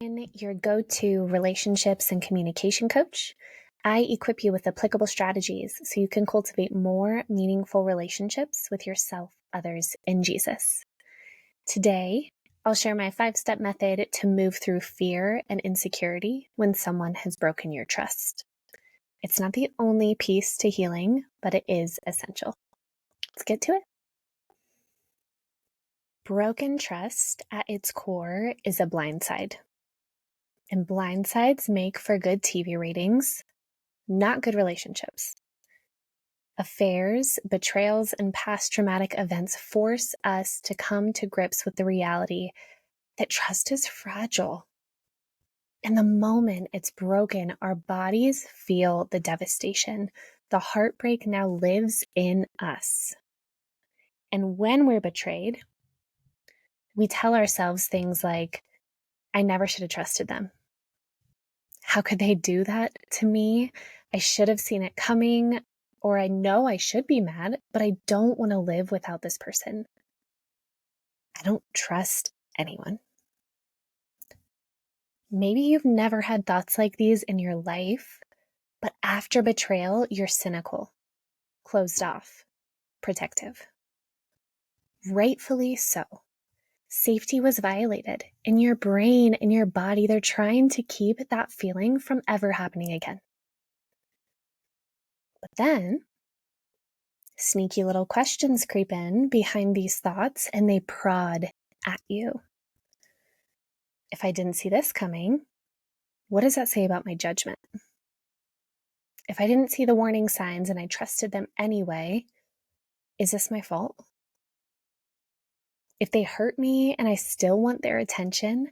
Your go-to relationships and communication coach. I equip you with applicable strategies so you can cultivate more meaningful relationships with yourself, others, and Jesus. Today, I'll share my 5-step method to move through fear and insecurity when someone has broken your trust. It's not the only piece to healing, but it is essential. Let's get to it. Broken trust at its core is a blindside. And blindsides make for good TV ratings, not good relationships. Affairs, betrayals, and past traumatic events force us to come to grips with the reality that trust is fragile. And the moment it's broken, our bodies feel the devastation. The heartbreak now lives in us. And when we're betrayed, we tell ourselves things like, I never should have trusted them. How could they do that to me? I should have seen it coming, or I know I should be mad, but I don't want to live without this person. I don't trust anyone. Maybe you've never had thoughts like these in your life, but after betrayal, you're cynical, closed off, protective. Rightfully so. Safety was violated, and your brain and your body, they're trying to keep that feeling from ever happening again. But then, sneaky little questions creep in behind these thoughts, and they prod at you. If I didn't see this coming, what does that say about my judgment? If I didn't see the warning signs and I trusted them anyway, is this my fault? If they hurt me and I still want their attention,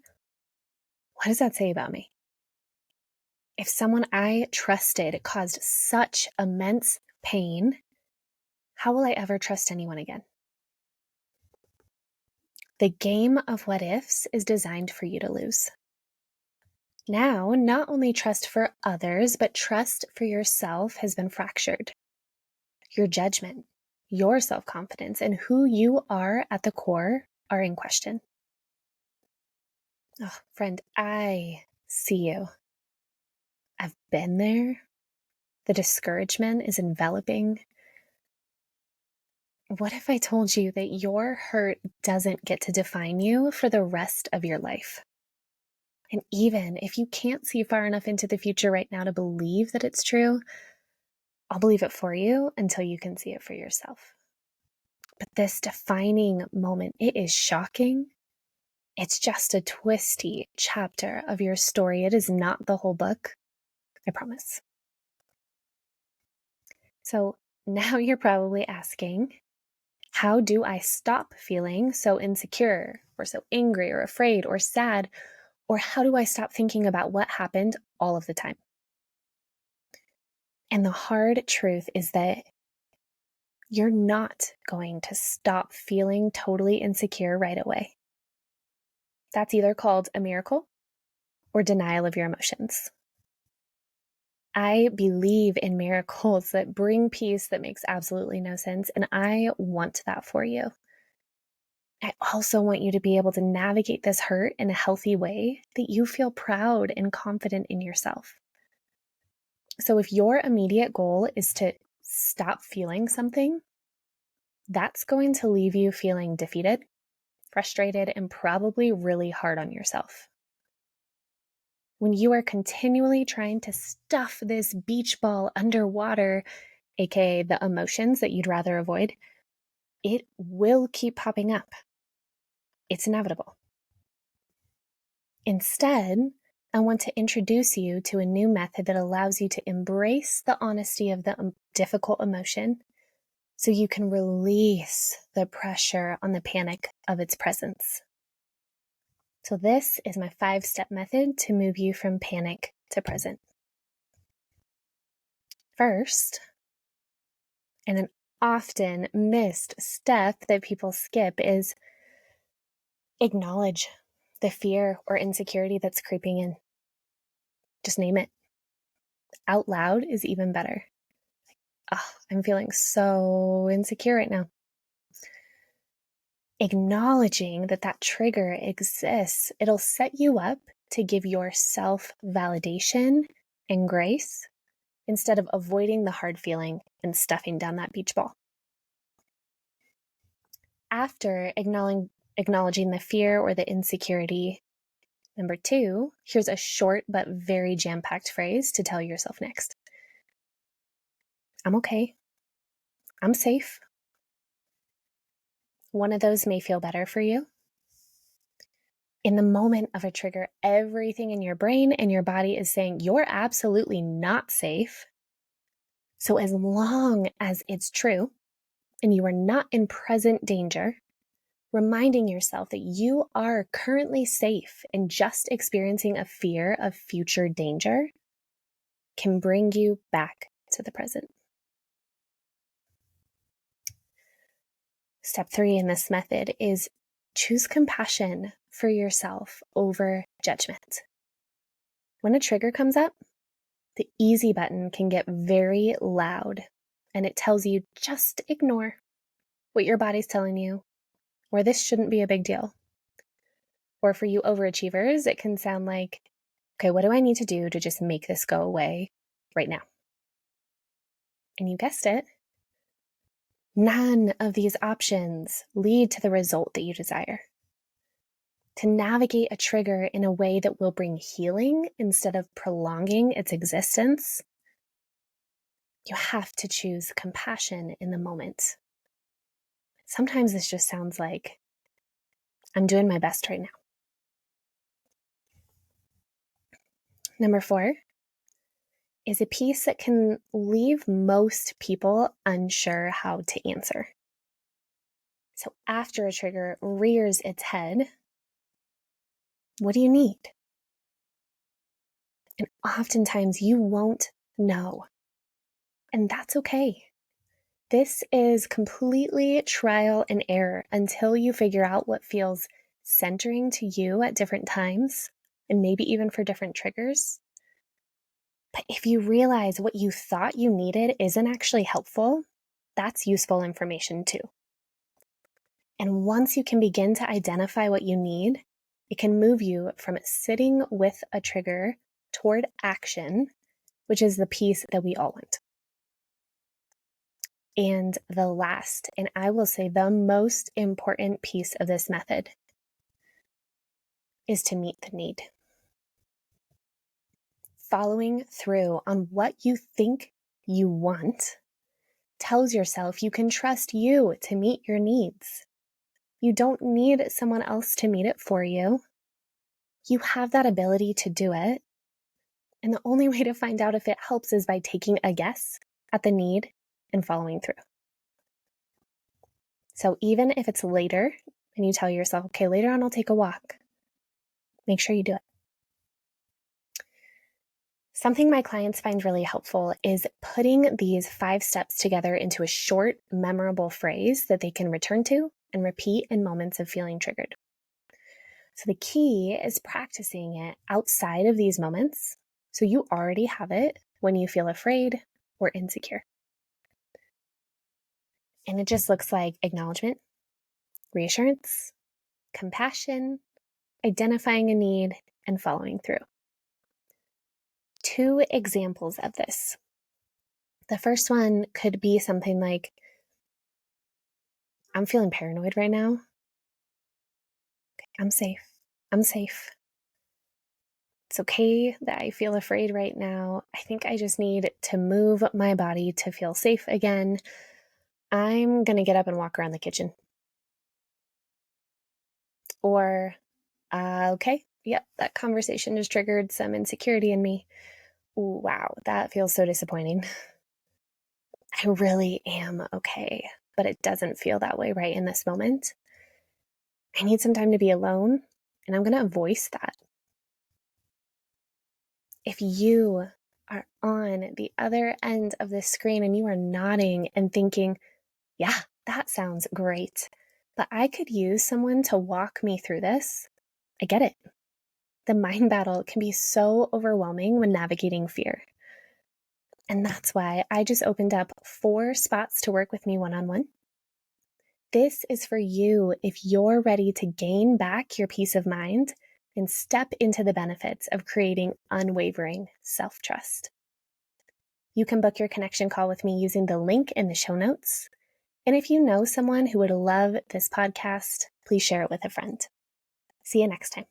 what does that say about me? If someone I trusted caused such immense pain, how will I ever trust anyone again? The game of what ifs is designed for you to lose. Now, not only trust for others, but trust for yourself has been fractured. Your judgment, your self-confidence, and who you are at the core are in question. Oh, friend, I see you. I've been there. The discouragement is enveloping. What if I told you that your hurt doesn't get to define you for the rest of your life? And even if you can't see far enough into the future right now to believe that it's true, I'll believe it for you until you can see it for yourself. But this defining moment, it is shocking. It's just a twisty chapter of your story. It is not the whole book, I promise. So now you're probably asking, how do I stop feeling so insecure or so angry or afraid or sad? Or how do I stop thinking about what happened all of the time? And the hard truth is that you're not going to stop feeling totally insecure right away. That's either called a miracle or denial of your emotions. I believe in miracles that bring peace that makes absolutely no sense, and I want that for you. I also want you to be able to navigate this hurt in a healthy way that you feel proud and confident in yourself. So if your immediate goal is to stop feeling something, that's going to leave you feeling defeated, frustrated, and probably really hard on yourself. When you are continually trying to stuff this beach ball underwater, aka the emotions that you'd rather avoid, it will keep popping up. It's inevitable. Instead, I want to introduce you to a new method that allows you to embrace the honesty of the difficult emotion so you can release the pressure on the panic of its presence. So this is my 5-step method to move you from panic to present. First, and an often missed step that people skip, is acknowledge the fear or insecurity that's creeping in. Just name it. Out loud is even better. Oh, I'm feeling so insecure right now. Acknowledging that that trigger exists, it'll set you up to give yourself validation and grace instead of avoiding the hard feeling and stuffing down that beach ball. After acknowledging the fear or the insecurity, number 2, here's a short but very jam-packed phrase to tell yourself next. I'm okay. I'm safe. One of those may feel better for you. In the moment of a trigger, everything in your brain and your body is saying you're absolutely not safe. So as long as it's true and you are not in present danger, reminding yourself that you are currently safe and just experiencing a fear of future danger can bring you back to the present. Step 3 in this method is choose compassion for yourself over judgment. When a trigger comes up, the easy button can get very loud and it tells you just ignore what your body's telling you, or this shouldn't be a big deal. Or for you overachievers, it can sound like, okay, what do I need to do to just make this go away right now? And you guessed it, none of these options lead to the result that you desire. To navigate a trigger in a way that will bring healing instead of prolonging its existence, you have to choose compassion in the moment. Sometimes this just sounds like, I'm doing my best right now. Number 4 is a piece that can leave most people unsure how to answer. So after a trigger rears its head, what do you need? And oftentimes you won't know. And that's okay. This is completely trial and error until you figure out what feels centering to you at different times, and maybe even for different triggers. But if you realize what you thought you needed isn't actually helpful, that's useful information too. And once you can begin to identify what you need, it can move you from sitting with a trigger toward action, which is the piece that we all want. And the last, and I will say the most important piece of this method, is to meet the need. Following through on what you think you want tells yourself you can trust you to meet your needs. You don't need someone else to meet it for you. You have that ability to do it. And the only way to find out if it helps is by taking a guess at the need and following through. So even if it's later and you tell yourself, okay, later on I'll take a walk, make sure you do it. Something my clients find really helpful is putting these 5 steps together into a short, memorable phrase that they can return to and repeat in moments of feeling triggered. So the key is practicing it outside of these moments so you already have it when you feel afraid or insecure. And it just looks like acknowledgement, reassurance, compassion, identifying a need, and following through. 2 examples of this. The first one could be something like, I'm feeling paranoid right now. Okay, I'm safe. I'm safe. It's okay that I feel afraid right now. I think I just need to move my body to feel safe again. I'm going to get up and walk around the kitchen. Or, okay, yep, that conversation has triggered some insecurity in me. Ooh, wow, that feels so disappointing. I really am okay, but it doesn't feel that way right in this moment. I need some time to be alone, and I'm going to voice that. If you are on the other end of the screen and you are nodding and thinking, yeah, that sounds great, but I could use someone to walk me through this, I get it. The mind battle can be so overwhelming when navigating fear. And that's why I just opened up 4 spots to work with me one-on-one. This is for you if you're ready to gain back your peace of mind and step into the benefits of creating unwavering self-trust. You can book your connection call with me using the link in the show notes. And if you know someone who would love this podcast, please share it with a friend. See you next time.